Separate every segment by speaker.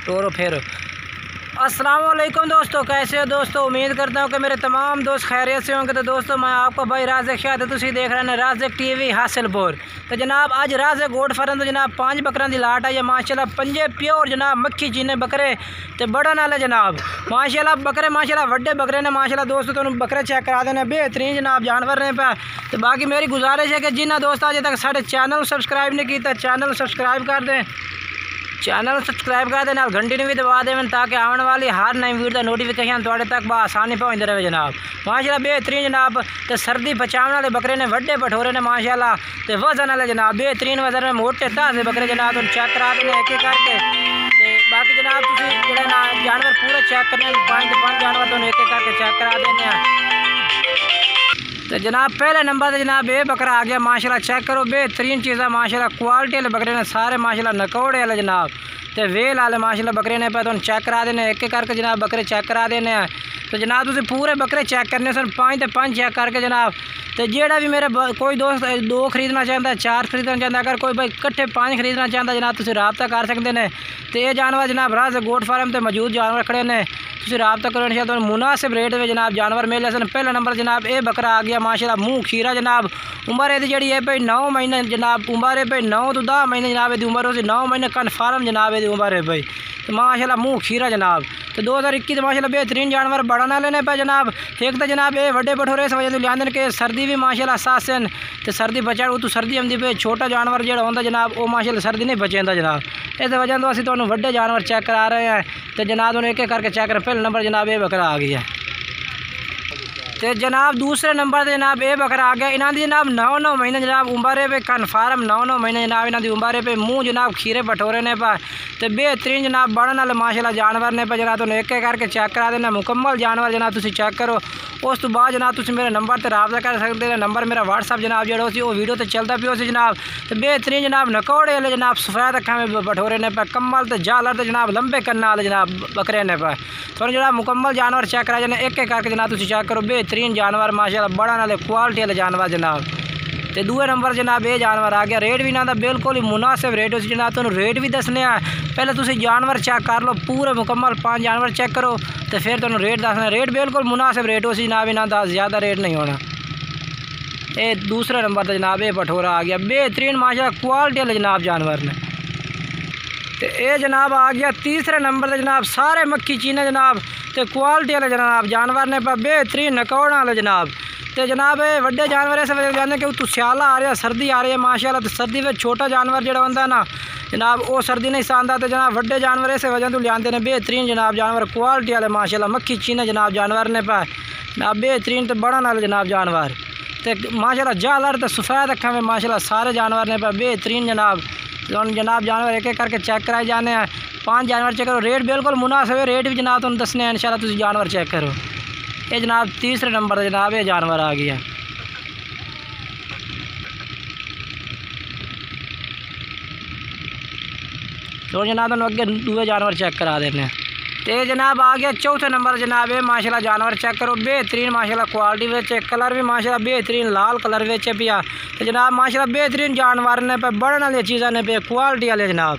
Speaker 1: Toro फेरो। अस्सलाम वालेकुम दोस्तों, कैसे हो दोस्तों? उम्मीद करता हूँ कि मेरे तमाम दोस्त खैरियत से होंगे। तो दोस्तों मैं आपको भाई राज़ेक शाह तो तुम देख रहे हैं राज़ेक टीवी हासिलपुर। तो जनाब आज राज़ेक गोट फार्म तो जनाब 5 बकरों की लाट आई है माशाल्लाह। पंजे प्योर जनाब मक्खी चीने बकरे तो बड़ा नाल है जनाब माशाल्लाह। बकरे माशाल्लाह वड्डे बकरे ने माशाल्लाह। दोस्तों तुम बकरे चेक करा देने बेहतरीन जनाब जानवर ने पे। तो बाकी मेरी गुजारिश है कि जिन्हें दोस्त अजे तक साढ़े चैनल सब्सक्राइब नहीं किया चैनल सब्सक्राइब कर दें, चैनल सब्सक्राइब कर दें, घंटी ने भी दबा दें ताकि आने वाली हर नई वीडियो का नोटिफिकेशन थोड़े तक आसानी पहुँचते रहे जनाब माशाल्लाह। बेहतरीन जनाब तो सर्दी बचाने वाले बकरे ने वड्डे भठोरे ने माशाल्लाह। तो वजन वाले जनाब बेहतरीन वजन में मोटे ताजे बकरे जनाब तुम चेक करा दें एक एक करके। तो बाकी जनाब तुम जो ना जानवर पूरे चेक करने 5 जानवर तुम एक एक करके चेक करा दें। तो जनाब पहले नंबर पर जनाब ये बकरा आ गया माशाल्लाह। चेक करो बेहतरीन चीज़ है माशाल्लाह। क्वालिटी वाले बकरे ने सारे माशाल्लाह नकौड़े वाले जनाब तो वेल वाले माशाल्लाह बकरे ने पे तो चेक करा देने एक एक करके जनाब बकरे चेक करा देने हैं। तो जनाब तुम पूरे बकरे चेक करने सन 5 चेक करके जनाब। तो जेड़ा भी मेरे कोई दोस्त 2 खरीदना चाहता है 4 खरीदना चाहता है, अगर कोई भाई इकट्ठे 5 खरीदना चाहता जनाब तुम रबता कर सकते हैं। तो ये जानवर जनाब राज़ेक गोट फार्म से मौजूद जानवर खड़े ने तुम रबता करो इंशाअल्लाह। तो मुनासिब रेट में जनाब जानवर मिले सन। पहला नंबर जनाब ये बकरा आ गया माशाल्लाह मुँह खीरा जनाब। उम्र ये जी है भाई 9 महीने जनाब। उम्र है भाई 9 तो 10 महीने जनाब यदि उम्र हो 9 महीने कन्फर्म जनाब यदि उम्र है भाई। तो माशाल्लाह मुँह खीरा जनाब। तो 2021 माशाल्लाह बेहतरीन जानवर बड़ा ना लेने पे जनाब। एक तो जनाब ये वड्डे भठोरे इस वजह से लिया के सर्दी भी माशाल्लाह सास सन। तो सर्दी बचा तो सर्दी आती पे छोटा जानवर जो होंगे जनाब वो माशाल्लाह सर्दी नहीं बचेंदा जनाब। इस वजह तो असं तुहानू वड्डे जानवर चेक करा रहे हैं। तो जनाब उन्हें एक एक करके चेक कर। पहले नंबर जनाब ये बकरा आ गया। तो जनाब दूसरे नंबर पर जनाब ये बकरा आ गया। इन्हों की जनाब 9 महीने जनाब उम्र है पे कन्फर्म 9 महीने जनाब इन्हों की उम्र है पे। मुँह जनाब खीरे भठोरे ने पा तो बेहतरीन जनाब बढ़न वाले माशाल्लाह जानवर ने पे जनाब तुम एक एक करके चेक करा देना मुकम्मल जानवर जनाब तुम चेक करो। उस तो बाद जनाब तुम मेरे नंबर पर रबता कर सकते हैं। नंबर मेरा व्हाट्सअप जनाब जो वीडियो तो चलता पियो से जनाब। तो बेहतरीन जनाब नकौड़े वाले जनाब सफ़ेद अखा में भठोरे ने पे कम्मल तो झालर तो जनाब लंबे करने वाले जनाब बकरे ने पे। तो जनाब मुकम्मल जानवर चेक करा जाने एक एक करके जनाब तुम चेक करो। बेहतरीन जानवर माशाल्लाह बड़ा नाले क्वालिटी वाले जानवर जनाब। तो दूसरे नंबर जनाब ये जानवर आ गया। रेट भी ना बिल्कुल ही मुनासिब रेट उस जनाब तुम रेट भी दसने पहले तुम जानवर चेक कर लो पूरे मुकम्मल 5 जानवर चेक करो तो फिर तुम रेट दसना। रेट बिल्कुल मुनासिब रेट उस जनाब इन्हों ज़्यादा रेट नहीं होना। ये दूसरे नंबर पर जनाब ये भठोरा आ गया बेहतरीन माशाल्लाह क्वालिटी वाले जनाब जानवर ने। तो ये जनाब आ गया तीसरे नंबर पर जनाब सारे मक्खी चीने जनाब तो क्वालिटी वाले जनाब जानवर ने पर बेहतरीन नकौड़ा वाले जनाब। तो जनाब ये वड्डे जानवर इस वजह जाने कि तू स्याला आ रहा है सर्दी आ रही है माशाल्लाह। तो सर्दी में छोटा जानवर जो होंगे ना जनाब वो सर्दी नहीं सहता। तो जनाब वड्डे जानवर इस वजह तो लियाते हैं बेहतरीन जनाब जानवर क्वालिटी वाले माशाल्लाह मक्खी चीने जनाब जानवर ने पाए जनाब बेहतरीन तो बड़ा नाल जनाब जानवर। तो माशाल्लाह झालर तो सफ़ेद अखा में माशाल्लाह सारे जानवर ने पाए बेहतरीन जनाब। जनाब जानवर एक एक करके चेक कराए जाने हैं 5 जानवर चेक करो। रेट बिल्कुल मुनासिब है। रेट भी जनाब तुम दसने हैं इंशाल्लाह तुम जानवर चेक करो। ये जनाब तीसरे नंबर पर जनाब ये जानवर आ गया। तो जनाब तुम अगे दूसरे जानवर चेक करा देने। तो जनाब आ गया चौथे नंबर जनाब ये माशाल्लाह जानवर चेक करो बेहतरीन माशाल्लाह क्वालिटी में कलर भी माशाल्लाह बेहतरीन लाल कलर में पिया। तो जनाब माशाल्लाह बेहतरीन जानवर ने पे बढ़ने वाली चीज़ा ने पे क्वालिटी वाले जनाब।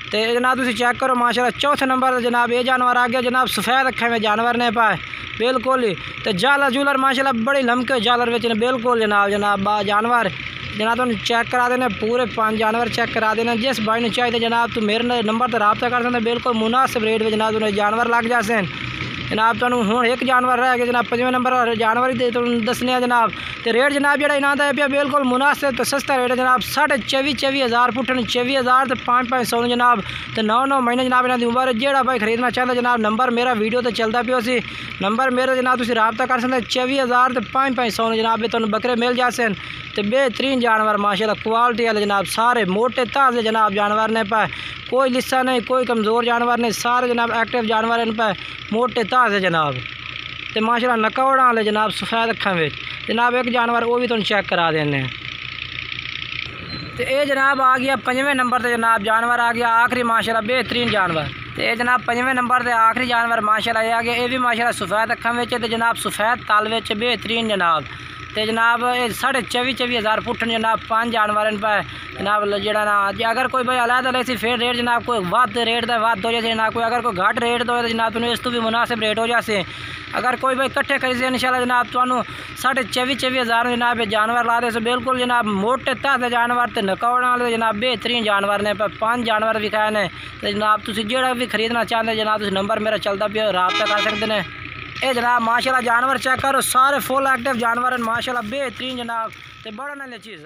Speaker 1: तो जनाब तुम चेक करो माशाल्लाह चौथे नंबर पर जनाब ये जानवर आ गया जनाब सफ़ेद अखे में जानवर ने पाए बिल्कुल ही। तो झालर झूलर माशाल्लाह बड़ी लमके झालर बेचने बिल्कुल जनाब जानवर जनाब तुम चेक करा देने पूरे 5 जानवर चेक करा देना। जिस भाई ने चाहिए जनाब तुम मेरे नंबर पर रबता कर सकते बिल्कुल मुनासिब रेट में जनाब तुम्हें जानवर लग जाते जनाब। तुम हूँ एक जानवर रह गया जनाब 5वें नंबर जानवर ही तुम दसने जनाब। तो रेट जनाब जो इन्हों का पे बिल्कुल मुनासिब तो सस्ता रेट है जनाब 24,500 हज़ार पुटन 24,000 तो 500 जनाब। तो 9 महीने जनाब इन्हों की उम्र जोड़ा भाई खरीदना चाहता जनाब नंबर मेरा वीडियो तो चलता पियो सी नंबर मेरा जनाब तुम रबता कर सकते 24,000 तो 500 जनाब तुम बकरे मिल जाते। तो बेहतरीन जानवर माशाल्लाह क्वालिटी वाले जनाब सारे मोटे ताज़े जनाब जानवर ने पाए कोई लिस्सा नहीं कोई कमज़ोर जानवर नहीं सारे जनाब एक्टिव जानवर इन पे मोटे ताज़े जनाब। तो माशाल्लाह नकौड़ा वाले जनाब सफ़ेद अखा में जनाब एक जानवर वो भी तुम चेक करा देने। तो ये जनाब आ गया 5वें नंबर पर जनाब जानवर आ गया आखिरी माशाल्लाह बेहतरीन जानवर। तो ये जनाब 5वें नंबर पर आखिरी जानवर माशाल्लाह ये आ गया। ये भी माशाल्लाह सफ़ेद अखा में तो जनाब सफ़ेद ताल बेहतरीन जनाब। तो जनाब 24,000 फुट जनाब 5 जानवर पर जनाब जरा ना अगर कोई भाई अलग अलग सी फिर रेट जनाब कोई वध रेट का वध हो जाए जनाब कोई अगर कोई घट रेट तो जनाब तुम्हें इस तो भी मुनासिब रेट हो जाए। अगर कोई भाई कट्ठे खरीदे इंशाल्लाह जनाब तो 24,000 जनाब जानवर ला दे बिल्कुल जनाब मोटे ताज़े जानवर तो नकौड़ वाले जनाब बेहतरीन जानवर ने 5 जानवर विकाए ने। तो जनाब तुम जो भी खरीदना चाहते जनाब नंबर मेरा चलता पे रब्ता कर सकते हैं। ये जनाब माशाल्लाह जानवर चेक करो सारे फुल एक्टिव जानवर माशाल्लाह बेहतरीन जनाब तो बड़ा ना चीज़